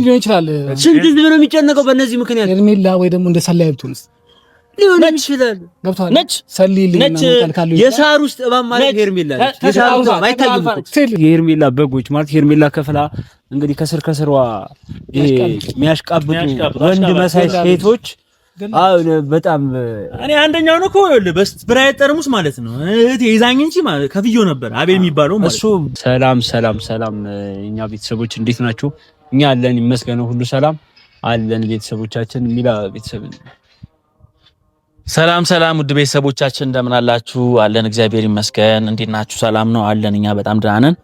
ሊሆን ይችላል። ስንት ህዝብ ነው የሚጨነቀው በእነዚህ ምክንያት? ሄርሜላ ወይ ደግሞ እንደ ሰላይ ብትሆንስ ሊሆን ይችላል። ገብቷል። ነች ሰሊልኝ ነው ካለው የሳር ውስጥ እባብ ማለት ሄርሜላ ነች። የሳር ውስጥ አይታይም እኮ የሄርሜላ በጎች ማለት ሄርሜላ ከፍላ እንግዲህ ከስር ከስሯ የሚያሽቃብጡ ወንድ መሳይ ሴቶች በጣም እኔ አንደኛው ነው እኮ በስፕራይት ጠርሙስ ማለት ነው እህቴ ይዛኝ እንጂ ማለት ከፍዮ ነበር አቤል የሚባለው ማለት እሱ። ሰላም እኛ ቤተሰቦች እንዴት ናችሁ? እኛ አለን ይመስገነው ሁሉ ሰላም አለን። ቤተሰቦቻችን ሚላ ቤተሰብ ሰላም ውድ ቤተሰቦቻችን እንደምን አላችሁ? አለን እግዚአብሔር ይመስገን። እንዴት ናችሁ? ሰላም ነው አለን። እኛ በጣም ደህና ነን።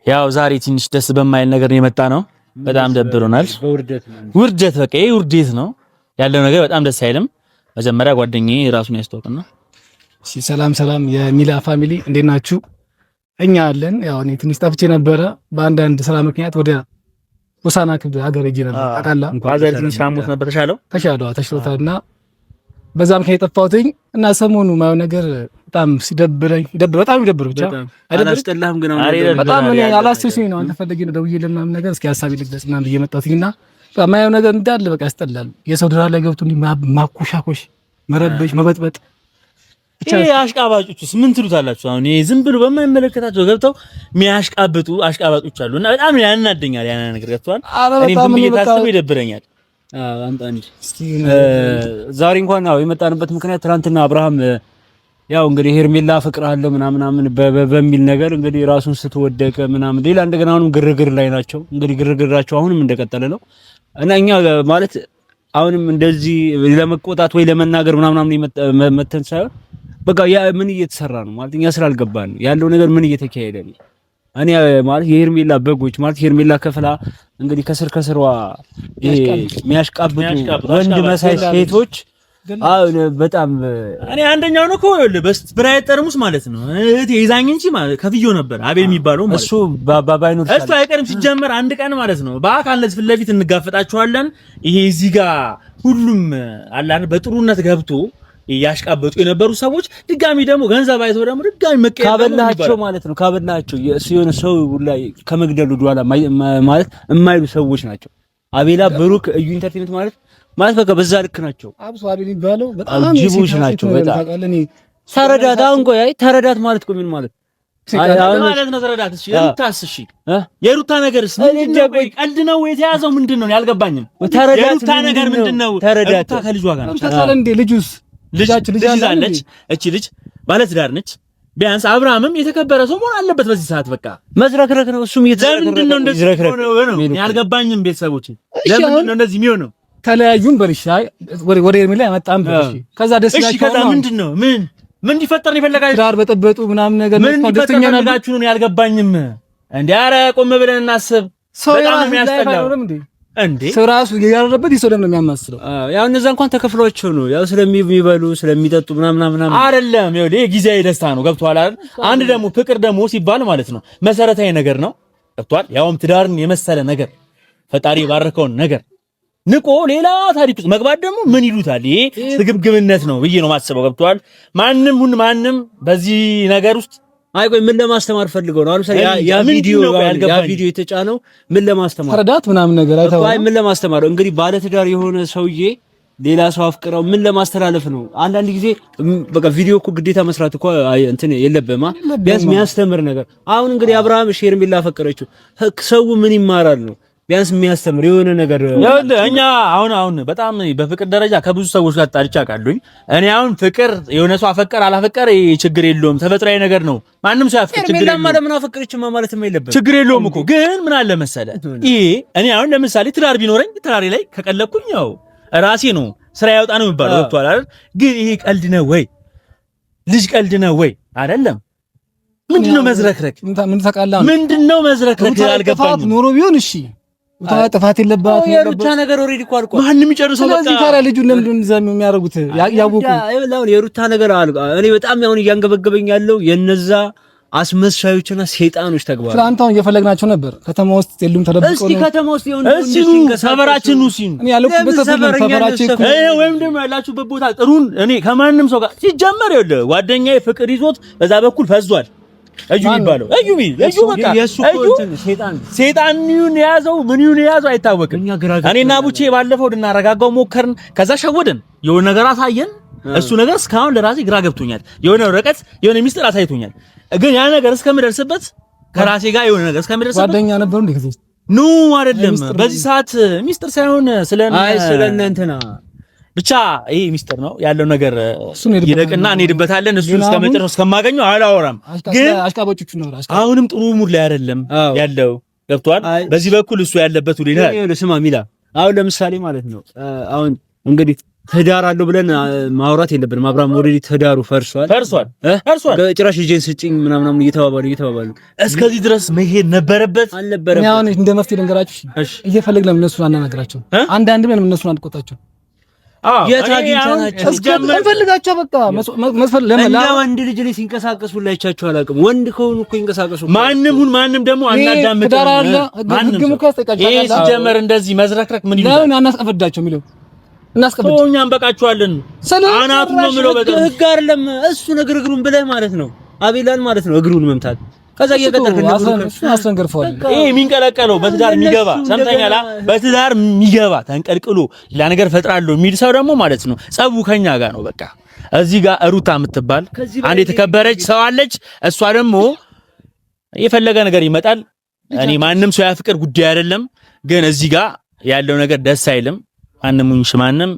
ያው ዛሬ ትንሽ ደስ በማይል ነገር የመጣ ነው። በጣም ደብሮናል። ውርደት በቃ ይሄ ውርደት ነው ያለው ነገር በጣም ደስ አይልም። መጀመሪያ ጓደኛዬ ራሱን ያስተዋውቅና እሺ። ሰላም የሚላ ፋሚሊ እንዴት ናችሁ? እኛ አለን። ያው እኔ ትንሽ ጠፍቼ ነበረ በአንዳንድ ስራ ምክንያት ወደ ሆሳና ክፍለ ሀገር ሄጄ ነበር። አቃላ ጓዛሪ ትንሽ ሳሙት ነበር ተሻለውና በዛ ምክንያት የጠፋሁትኝ እና ሰሞኑ ማየው ነገር በጣም በጣም ይደብር ብቻ አላስጠላህም? ግን በጣም እኔ አላስችልኝ ነው። አንተ ፈልጌ ነው ደውዬልህ ምናምን ነገር እስኪ ሐሳቤ ልግለጽ ምናምን ብዬ መጣሁኝና ማየው ነገር እንዳለ በቃ ያስጠላል። የሰው ድራ ላይ ገብቶ ማኩሻኮሽ፣ መረበሽ፣ መበጥበጥ ይሄ አሽቃባጮችስ ምን ትሉታላችሁ? አሁን ይሄ ዝም ብሎ በማይመለከታቸው ገብተው የሚያሽቃብጡ አሽቃባጮች አሉ እና በጣም ያናደኛል። ያን ነገር ገብቷል። እኔም ዝም ብዬ ታስበው ይደብረኛል። ዛሬ እንኳን የመጣንበት ምክንያት ትናንትና አብርሃም ያው እንግዲህ ሄርሜላ ፍቅራለሁ ምናምን በሚል ነገር እንግዲህ ራሱን ስትወደቀ ምናምን ሌላ እንደገና አሁንም ግርግር ላይ ናቸው። እንግዲህ ግርግራቸው አሁንም እንደቀጠለ ነው እና እኛ ማለት አሁንም እንደዚህ ለመቆጣት ወይ ለመናገር ምናምን መተን ሳይሆን በቃ ያ ምን እየተሰራ ነው ማለት እኛ ስላልገባን ነው ያለው ነገር ምን እየተካሄደ ነው። እኔ ማለት የሄርሜላ በጎች ማለት ሄርሜላ ከፍላ እንግዲህ ከስር ከስሯ የሚያሽቃብጡ ወንድ መሳይ ሴቶች በጣም እኔ አንደኛው ነው እኮ በስፕራይት ጠርሙስ ማለት ነው እህቴ ይዛኝ እንጂ ማለት ከፍዮ ነበር አቤል የሚባለው ማለት እሱ ባባይኖር እሱ አይቀርም ሲጀመር አንድ ቀን ማለት ነው በአካል ለዚህ ፊት ለፊት እንጋፈጣቸዋለን። ይሄ እዚህ ጋር ሁሉም አላን በጥሩነት ገብቶ ያሽቃበጡ የነበሩ ሰዎች ድጋሚ ደግሞ ገንዘብ አይተው ደግሞ ድጋሚ መቀየር ካበላቸው ማለት ነው ካበላቸው የሆነ ሰው ላይ ከመግደሉ ዱዋላ ማለት የማይሉ ሰዎች ናቸው። አቤላ ብሩክ እዩ ኢንተርቴይንመንት ማለት በቃ በዛ ልክ ናቸው። አብሶ አቤል ይባለው በጣም ጅቡሽ ናቸው። በጣም ተረዳት። አሁን ቆይ ተረዳት ማለት እኮ ምን ማለት ማለት ነው? ተረዳት። እሺ የሩታስ የሩታ ነገርስ ምንድነው? ቆይ ቀልድ ነው ወይ የተያዘው ምንድነው? ያልገባኝም የሩታ ነገር ምንድነው? ተረዳት ከልጇ ጋር ነው ተሳለ እንዴ? ልጅ አለች። እቺ ልጅ ባለትዳር ነች። ቢያንስ አብርሃምም የተከበረ ሰው መሆን አለበት በዚህ ሰዓት። በቃ መዝረክረክ ነው እሱም ለምንድን ነው እንደዚህ ነው ያልገባኝም። ቤተሰቦች ለምንድን ነው እንደዚህ የሚሆነው? ተለያዩን በልሻይ ወደ ሄርሜላ ያመጣም በልሽ ከዛ ደስ ይላችሁ። ከዛ ምንድነው ምን ሊፈጠር ነው የፈለጋችሁ? ዳር በጠበጡ ምናምን ነገር ነው ደስተኛ ናችሁ ነው ያልገባኝም። እንዴ ኧረ ቆም ብለን እናስብ። በጣም የሚያስጠላው እንዴ ሰው ራሱ ያረረበት ይሰው ደም ነው የሚያማስለው። ያው እነዛ እንኳን ተከፍሏቸው ነው ያው ስለሚበሉ ስለሚጠጡ ምናምን አይደለም። ይኸውልህ ጊዜያዊ ደስታ ነው ገብቷል አይደል? አንድ ደግሞ ፍቅር ደግሞ ሲባል ማለት ነው መሰረታዊ ነገር ነው ገብቷል። ያውም ትዳርን የመሰለ ነገር ፈጣሪ የባረከውን ነገር ንቆ ሌላ ታሪክ ውስጥ መግባት ደግሞ ምን ይሉታል? ይሄ ስግብግብነት ነው ብዬ ነው ማስበው ገብቷል። ማንም በዚህ ነገር ውስጥ አይ ቆይ ምን ለማስተማር ፈልገው ነው? አሁን ያ ቪዲዮ የተጫነው ምን ለማስተማር ተረዳት ምናምን ነገር አይተው አይ ምን ለማስተማር እንግዲህ ባለትዳር የሆነ ሰውዬ ሌላ ሰው አፍቅረው ምን ለማስተላለፍ ነው? አንዳንድ ጊዜ በቃ ቪዲዮ እኮ ግዴታ መስራት እኮ እንትን የለበማ ቢያንስ የሚያስተምር ነገር። አሁን እንግዲህ አብርሃም ሄርሜላ አፈቀረችው ሰው ምን ይማራል ነው ቢያንስ የሚያስተምር የሆነ ነገር እኛ አሁን በጣም በፍቅር ደረጃ ከብዙ ሰዎች ጋር ጣልቻ ቃሉኝ። እኔ አሁን ፍቅር የሆነ ሰው አፈቀር አላፈቀር ችግር የለውም ተፈጥሯዊ ነገር ነው። ማንም ሰው ያፈቅር ችግር የለውም። ለምን አፈቀረችማ ማለትም የለበትም ችግር የለውም እኮ ግን ምን አለ መሰለ ይሄ እኔ አሁን ለምሳሌ ትዳር ቢኖረኝ ትዳሬ ላይ ከቀለኩኝ ያው ራሴ ነው ስራ ያወጣ ነው የሚባለው ወጥቷል አይደል? ግን ይሄ ቀልድ ነው ወይ ልጅ ቀልድ ነው ወይ አይደለም? ምንድነው መዝረክረክ? ምን ተቃላ ምንድነው መዝረክረክ? አልገባኝም። ኖሮ ቢሆን እሺ ጥፋት የለባትም። የሩታ ነገር ኦሬዲ እኮ አልቋል። ማንም ይጨርሰው በቃ። ስለዚህ ታዲያ ልጁን ለምንድን ነው የሚያደርጉት? ያወቁ የሩታ ነገር እኔ በጣም ያሁን እያንገበገበኝ ያለው የነዛ አስመሳዮችና ሰይጣኖች ተግባር። ትናንታውን እየፈለግናቸው ነበር። ከተማ ውስጥ የሉም ተደብቀው ነው። እስቲ ከተማ ውስጥ የሆነ ሰፈራችን ነው ሲን እኔ ያለኩበት ሰፈራችን ወይም ደግሞ ያላችሁበት ቦታ ጥሩን እኔ ከማንም ሰው ጋር ሲጀመር ይኸውልህ ጓደኛዬ ፍቅር ይዞት በዛ በኩል ፈዟል። እዩ የሚባለው እዩ በቃ ሴጣን ይሁን የያዘው ምን ይሁን የያዘው አይታወቅም። እኔና ቡቼ ባለፈው ልናረጋጋው ሞከርን። ከዛ ሸወደን የሆነ ነገር አሳየን። እሱ ነገር እስካሁን ለራሴ ግራ ገብቶኛል። የሆነ ወረቀት የሆነ ሚስጥር አሳይቶኛል። ግን ያ ነገር እስከምደርስበት ከራሴ ጋር የሆነ ነገር እስከምደርስበት ጓደኛ ነበሩ እንዴ? ከዚህ ኖ አይደለም። በዚህ ሰዓት ሚስጥር ሳይሆን ስለነ እንትና ብቻ ይሄ ሚስጥር ነው ያለው ነገር ይለቅና እንሄድበታለን። እሱ እስከመጨረሻው እስከማገኘው አላወራም። ግን አሽቃባጮቹ ነው አሁንም ጥሩ ሙድ ላይ አይደለም ያለው። ገብቷል። በዚህ በኩል እሱ ያለበት ሁሉ ይላል። ስማ ሚላ አሁን ለምሳሌ ማለት ነው አሁን እንግዲህ ትዳር አለው ብለን ማውራት የለብንም። አብርሃም ኦልሬዲ ትዳሩ ፈርሷል። ጭራሽ ልጄን ስጭኝ ምናምን እየተባባሉ እስከዚህ ድረስ መሄድ ነበረበት አልነበረም? አሁን እንደ መፍትሄ ልንገራችሁ። እየፈለግን ነው እነሱን አናናግራቸው። አንዳንድ ምንም እነሱን አንቆጣቸው። የታጊንታናቸው እንፈልጋቸው በቃ እንደ ወንድ ልጅ ላይ ሲንቀሳቀሱ ላይቻቸው አላውቅም። ወንድ ከሆኑ እኮ ይንቀሳቀሱ። ማንም ደግሞ አናዳምጥ። ይሄ ሲጀመር እንደዚህ መዝረክረክ ምን ይላል? ለምን አናስቀፈዳቸው የሚለው እናስቀፈድ እኛ እንበቃቸዋለን። አናቱ ነው የሚለው በጣም ህግ አይደለም እሱ እግሩን ብለህ ማለት ነው አቤላን ማለት ነው እግሩን መምታት። ከዛ እየቀጠልክ አስረንገርፈዋል። ይሄ የሚንቀለቀለው በትዳር የሚገባ ሰምተኛላ። በትዳር የሚገባ ተንቀልቅሎ ሌላ ነገር ፈጥራለሁ የሚል ሰው ደግሞ ማለት ነው ጸቡ ከኛ ጋር ነው። በቃ እዚህ ጋር ሩታ የምትባል አንድ የተከበረች ሰው አለች። እሷ ደግሞ የፈለገ ነገር ይመጣል። እኔ ማንም ሰው ያፍቅር ጉዳይ አይደለም፣ ግን እዚህ ጋር ያለው ነገር ደስ አይልም። ማንም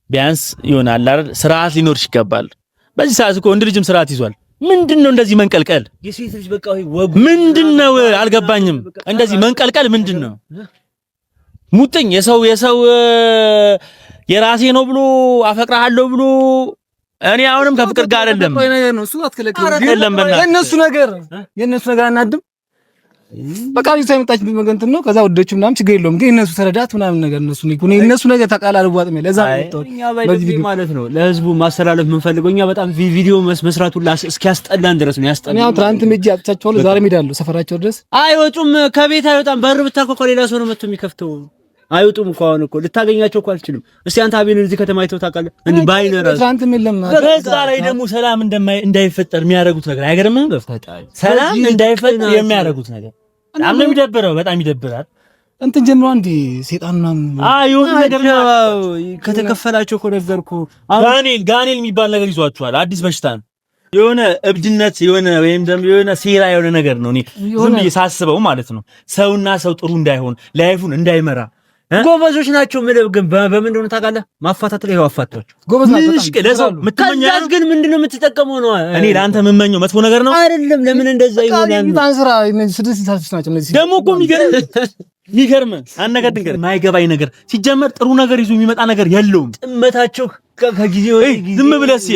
ቢያንስ ይሆናል አይደል? ስርዓት ሊኖርሽ ይገባል። በዚህ ሰዓት እኮ እንደ ልጅም ስርዓት ይዟል። ምንድነው እንደዚህ መንቀልቀል? የሴት ልጅ በቃ ወጉ ምንድነው? አልገባኝም። እንደዚህ መንቀልቀል ምንድነው? ሙጥኝ የሰው የራሴ ነው ብሎ አፈቅራለሁ ብሎ እኔ አሁንም ከፍቅር ጋር አይደለም። እሱ አትከለክልም። የነሱ ነገር አናድም። በቃ ይሳይ መጣች በመገንት ነው። ከዛ ወደችው ምናምን ችግር የለውም። ግን እነሱ ተረዳት ምናምን ነገር እነሱ ነገር ተቃላሉ ዋጥም ለዛ ነው በዚህ ማለት ነው ለህዝቡ ማስተላለፍ የምንፈልገው እኛ በጣም ቪዲዮ መስራቱ እስኪያስጠላን ድረስ ነው ያስጠላን። ያው ትናንት ምጂ አጥቻቸው ዛሬ ሄዳለሁ ሰፈራቸው ድረስ አይወጡም። ከቤት አይወጣም። በር ብታኮ ሌላ ሰው ነው መጥቶ የሚከፍተው። አይወጡም እኮ አሁን እኮ ልታገኛቸው እኮ አልችልም። እስቲ አንተ አቤልን እዚህ ከተማ አይተው ታውቃለህ? እንዴ ባይነራ ትናንት ምንም በዛ ላይ ደግሞ ሰላም እንዳይፈጠር የሚያደርጉት ነገር አይገርምም? በፈጣሪ ሰላም እንዳይፈጠር የሚያደርጉት ነገር በጣም ነው የሚደብረው። በጣም ይደብራል። እንትን ጀምሮ አንዲ ሴጣን ምናምን የሆነ ነገር ከተከፈላቸው እኮ ነገርኩ። ጋኔል የሚባል ነገር ይዟቸዋል። አዲስ በሽታ ነው። የሆነ እብድነት የሆነ ወይም ደግሞ የሆነ ሴራ የሆነ ነገር ነው። እኔ ዝም ብዬ ሳስበው ማለት ነው ሰውና ሰው ጥሩ እንዳይሆን ላይፉን እንዳይመራ ጎበዞች ናቸው። ግን በምን እንደሆነ ታውቃለህ? ማፋታት ላይ አፋታቸው ጎበዝ ናቸው። ከዛስ ግን ምንድነው የምትጠቀመው ነው? እኔ ለአንተ የምመኘው መጥፎ ነገር ነው አይደለም። ለምን እንደዛ ይሆናል? ታንስራ እነዚህ ስድስት ናቸው። እነዚህ ደግሞ እኮ የሚገርም አንድ ነገር ድንገር ማይገባኝ ነገር ሲጀመር ጥሩ ነገር ይዞ የሚመጣ ነገር የለውም። ጥመታቸው ከጊዜው ዝም ብለህ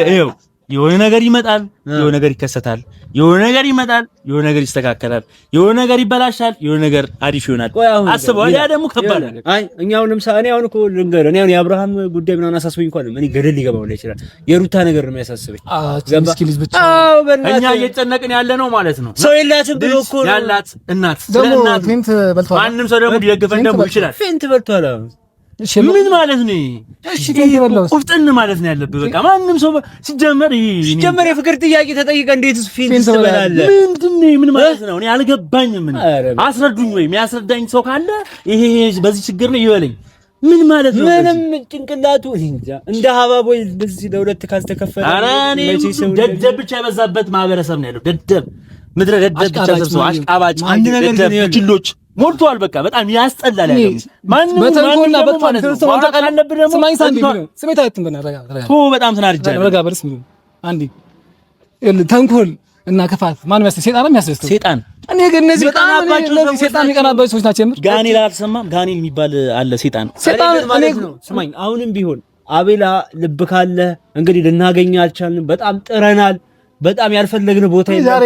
ይኸው የሆነ ነገር ይመጣል፣ የሆነ ነገር ይከሰታል፣ የሆነ ነገር ይመጣል፣ የሆነ ነገር ይስተካከላል፣ የሆነ ነገር ይበላሻል፣ የሆነ ነገር አሪፍ ይሆናል። አስበው። ያ ደግሞ ከባድ ነው። አይ እኛው ለምሳሌ እኔ አሁን እኮ ልንገርህ፣ እኔ አሁን የአብርሃም ጉዳይ ምናምን አሳስበኝ እንኳን እኔ ገደል ሊገባው ላይ ይችላል። የሩታ ነገር ነው የሚያሳስበኝ። እኛ እየተጨነቅን ያለ ነው ማለት ነው። ሰው የላትም ብሎ እኮ ያላት እናት ስለናት ማንም ሰው ደግሞ ሊደግፈን ደግሞ ይችላል። ፌንት በልቷል። ምን ማለት ነው? እሺ ቁፍጥን ማለት ነው ያለብህ። በቃ ማንም ሰው ሲጀመር የፍቅር ጥያቄ ተጠይቀህ እንዴትስ ፊልም ትበላለህ? ምንድነው? ምን ማለት ነው? እኔ አልገባኝም። ምን አስረዱኝ፣ ወይ የሚያስረዳኝ ሰው ካለ ይሄ በዚህ ችግር ነው ይበለኝ። ምን ማለት ነው? ምንም ጭንቅላቱ እንደ ሀባቦይ በዚህ ለሁለት ካልተከፈለ ኧረ እኔ ደደብ ብቻ የበዛበት ማህበረሰብ ነው ያለው። ደደብ ምድረ ደደብ ብቻ ሰብስበው አሽቃባጭ አንድ ነገር ግን ጅሎች ሞልቷል። በቃ በጣም ያስጠላል። ያለው ማንም በተንኮልና በጥፋት ነው ማውጣት አለብህ። ደግሞ ስማኝ ሳንዲ ስሜት አይተን በጣም ተናድጃለሁ። ረጋ በርስ አንዲ ተንኮል እና ክፋት ማን ያስተ ሴጣን ነው የሚያስደስተው? ሴጣን እኔ ግን እነዚህ በጣም ሴጣን የሚቀናባቸው ሰዎች ናቸው። የምር ጋኔል አልሰማም? ጋኔል የሚባል አለ ሴጣን ማለት ነው። ስማኝ አሁንም ቢሆን አቤላ ልብ ካለ እንግዲህ ልናገኝ አልቻልንም። በጣም ጥረናል። በጣም ያልፈለግን ቦታ ዛሬ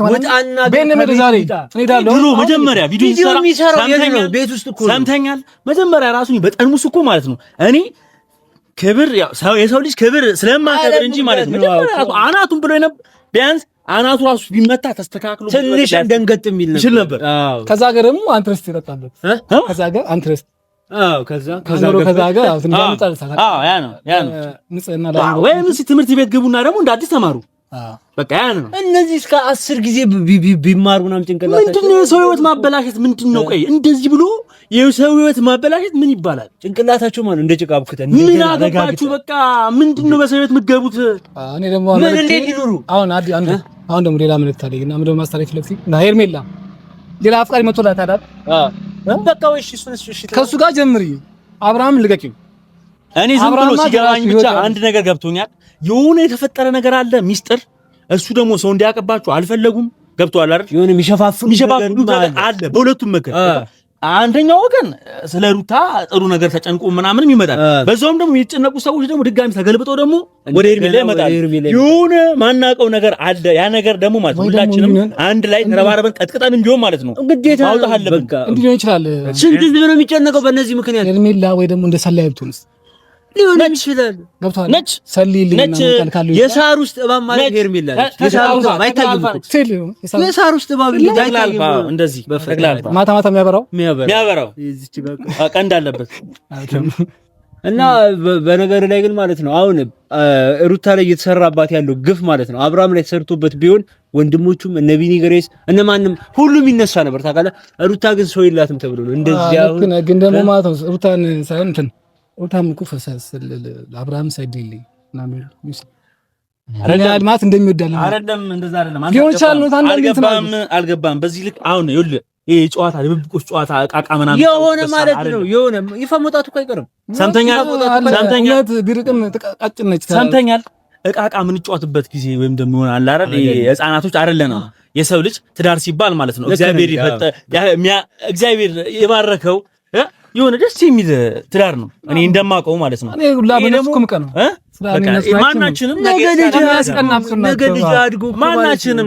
ወጣና በእነመደ ዛሬ እንሄዳለን። ድሮ መጀመሪያ ቪዲዮ የሚሰራው ቤት ውስጥ እኮ ሰምተኛል። መጀመሪያ ራሱን በጠርሙስ እኮ ማለት ነው እኔ ክብር የሰው ልጅ ክብር ስለማከብር እንጂ ማለት ነው መጀመሪያ አናቱን ብሎ ቢያንስ አናቱ ራሱ ቢመታ ተስተካክሎ ትንሽ እንደንገጥ የሚል ነበር። ከዛ ጋር ደግሞ አንትረስት ይጠጣለት ከዛ ጋር አንትረስት ከዛ ጋር ያ ነው ንጽህና ላይ ወይም ትምህርት ቤት ግቡና ደግሞ እንደ አዲስ ተማሩ። በቃ ያን ነው። እነዚህ እስከ 10 ጊዜ ቢማሩ ምናምን ጭንቅላታቸው ምንድነው የሰው ህይወት ማበላሸት ምንድነው? ቆይ እንደዚህ ብሎ የሰው ህይወት ማበላሸት ምን ይባላል? ጭንቅላታቸው ማለት እንደ ጭቃ አብክተን ምን አገባችሁ? በቃ ምንድነው በሰው ህይወት የምትገቡት? እኔ ደግሞ ምን እንዴት ይኑሩ? አሁን ደግሞ ሌላ ምን ታደርግና ምን ማስተላለፍ ለክሲ እና ሄርሜላ ሌላ አፍቃሪ መጥቶላት አይደል? በቃ ወይ እሺ ከሱ ጋር ጀምሪ። አብርሃም ልቀቂው። እኔ ዝም ብሎ ሲገባኝ ብቻ አንድ ነገር ገብቶኛል። የሆነ የተፈጠረ ነገር አለ ሚስጥር። እሱ ደግሞ ሰው እንዲያቀባችሁ አልፈለጉም። ገብቷል አይደል? የሆነ የሚሸፋፍኑ ነገር አለ በሁለቱም መከረ አንደኛው ወገን ስለ ሩታ ጥሩ ነገር ተጨንቆ ምናምንም ይመጣል። በዛውም ደግሞ የተጨነቁ ሰዎች ደግሞ ድጋሚ ተገልብጠው ደግሞ ወደ ሄርሜላ ይመጣል። የሆነ ማናቀው ነገር አለ። ያ ነገር ደግሞ ማለት ሁላችንም አንድ ላይ ተረባረበን ቀጥቅጠን እንዲሆን ማለት ነው ግዴታ ማውጣት አለብን። እንዲህ ሊሆን ይችላል። ስንት ህዝብ ነው የሚጨነቀው በእነዚህ ምክንያት? ሄርሜላ ወይ ደግሞ እንደ ሰላይ ብትሆንስ ሊሆን ይችላል። ገብቷል። ነች ሰሊል ነች የሳር ውስጥ እባብ ማለት ሄርሜላ ነች። የሳር ውስጥ እባብ አይታይም እኮ የሳር ውስጥ እባብ አይታይም። እንደዚህ በፈግላልባ ማታ ማታ የሚያበራው እዚች በቃ ቀንድ አለበት እና በነገር ላይ ግን ማለት ነው አሁን ሩታ ላይ እየተሰራባት ያለው ግፍ ማለት ነው አብርሃም ላይ ተሰርቶበት ቢሆን ወንድሞቹም እነ ቢኒ ግሬስ እነ ማንም ሁሉም ይነሳ ነበር ታውቃለህ። ሩታ ግን ሰው የላትም ተብሎ ነው እንደዚህ አሁን ግን ደግሞ ማለት ነው ሩታን ሳይሆን እንትን ሩታም እኮ ፈሳስ ለአብርሃም ሳይድልኝ ምናምን አልማት እንደሚወዳል አይደለም እንደዛ አይደለም ሊሆን ይችላል ነው አልገባም በዚህ ልክ አሁን ይኸውልህ ይሄ ጨዋታ ልብብቆች ጨዋታ ዕቃ ምናምን የሆነ ማለት ነው የሆነ ይፋ መውጣቱ እኮ አይቀርም። ሰምተኛል ቢርቅም ተቃጭን ነች ሰምተኛል። ዕቃ ምን ጨዋትበት ጊዜ ወይም ደግሞ ይሆናል አይደል? የህፃናቶች አይደለም የሰው ልጅ ትዳር ሲባል ማለት ነው እግዚአብሔር የባረከው የሆነ ደስ የሚል ትዳር ነው። እኔ እንደማውቀው ማለት ነው። እኔ ሁላ በነፍኩም ቀን ነው ማናችንም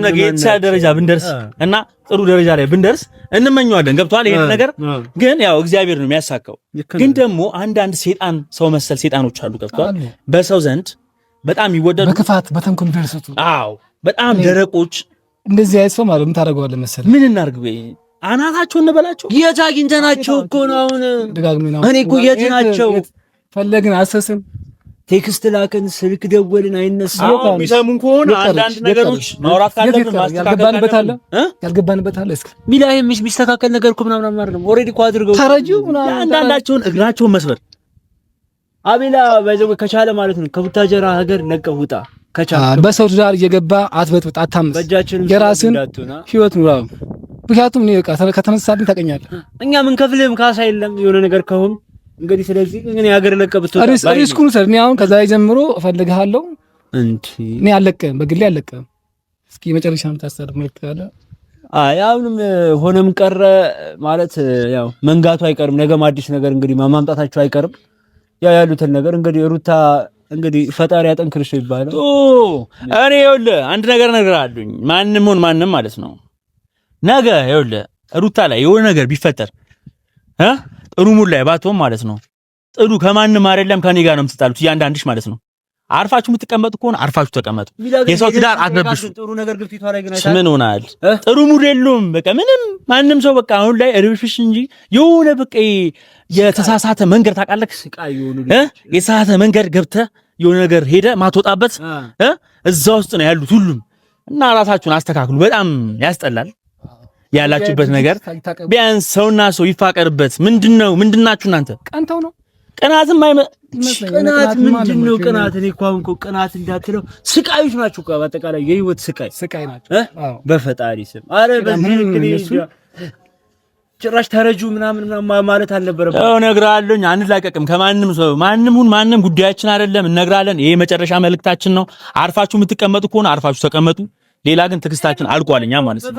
ነገ የተሻለ ደረጃ ብንደርስ እና ጥሩ ደረጃ ላይ ብንደርስ እንመኘዋለን። ገብቷል ይሄን ነገር ግን ያው እግዚአብሔር ነው የሚያሳካው። ግን ደግሞ አንዳንድ ሴጣን ሰው መሰል ሴጣኖች አሉ። ገብቷል በሰው ዘንድ በጣም ይወደዱ በክፋት በተንኮል ደርሰቱ። አዎ በጣም ደረቆች እንደዚህ አይሰው ማለት ምን ታደርገዋለህ መሰለህ? ምን እናርግ ወይ አናታቸው እንበላቸው። የት አግኝተናቸው እኮ ነው አሁን እኔ እኮ የት ናቸው ፈለግን አሰስን ቴክስት ላከን ስልክ ደወልን አይነሳም። የሚሰሙን ከሆነ አንዳንድ ነገሮች ማውራት ካለብን ያልገባንበት አለ እስኪ ሚላዬም የሚስተካከል ነገር እኮ ምናምን አይደለም። ኦሬዲ እኮ አድርገው ተረጂው ምናምን አንዳንዳቸውን እግራቸውን መስበር አቤላ ባይዘው ከቻለ ማለት ነው ከቡታጀራ ሀገር ለቀህ ውጣ ከቻለ በሰው ዳር እየገባ አትበጥብጥ አታምስ የራስን ህይወት ኑራ። ምክንያቱም እኔ በቃ ከተነሳብኝ ታቀኛለህ። እኛ ምን ከፍልህም ካሳ የለም የሆነ ነገር ከሆነ እንግዲህ ስለዚህ እኔ ሀገር ለቀህ ብትወጣ ሪስኩን ሰር እኔ አሁን ከዛ ጀምሮ እፈልግሃለሁ እንዴ እኔ አለቀም በግሌ አለቀም። እስኪ መጨረሻም ታስተር መልካለ አሁንም ሆነም ቀረ ማለት ያው መንጋቱ አይቀርም። ነገም አዲስ ነገር እንግዲህ ማምጣታቸው አይቀርም። ያው ያሉትን ነገር እንግዲህ ሩታ እንግዲህ ፈጣሪ ያጠንክርሽ ይባላል። እኔ ይኸውልህ አንድ ነገር አለኝ ማንም ማለት ነው ነገ ይኸውልህ ሩታ ላይ የሆነ ነገር ቢፈጠር ጥሩ ሙድ ላይ ባትሆን ማለት ነው ጥሩ ከማንም አይደለም ከኔ ጋር ነው የምትጣሉት እያንዳንድሽ ማለት ነው። አርፋችሁ የምትቀመጡ ከሆነ አርፋችሁ ተቀመጡ። የሰው ትዳር አትረብሹ። ጥሩ ነገር ግፍቲቷ ላይ ግን ምን ሆናል? ጥሩ ሙድ የለውም። በቃ ማንም ሰው በቃ አሁን ላይ ርብሽሽ እንጂ የሆነ በቃ የተሳሳተ መንገድ ታውቃለህ፣ የተሳሳተ መንገድ ገብተህ የሆነ ነገር ሄደ ማትወጣበት እዛ ውስጥ ነው ያሉት ሁሉም። እና ራሳችሁን አስተካክሉ። በጣም ያስጠላል ያላችሁበት ነገር። ቢያንስ ሰውና ሰው ይፋቀርበት። ምንድናችሁ እናንተ? ቀንተው ነው ቅናትም ቅናት ምንድነው? ቅናት እኔ እኮ አሁን እኮ ቅናት እንዳትለው ስቃዮች ናችሁ እኮ በአጠቃላይ የህይወት ስቃይ ናቸው። በፈጣሪ ስም አረ በዚህ እንግዲህ ጭራሽ ተረጁ ምናምን ማለት አልነበረም። እነግርሃለሁ አንላቀቅም ከማንም ሰው ማንም ጉዳያችን አይደለም። እነግራለን። ይሄ መጨረሻ መልእክታችን ነው። አርፋችሁ የምትቀመጡ ከሆነ አርፋችሁ ተቀመጡ። ሌላ ግን ትዕግስታችን አልቋልኛ ማለት ነው።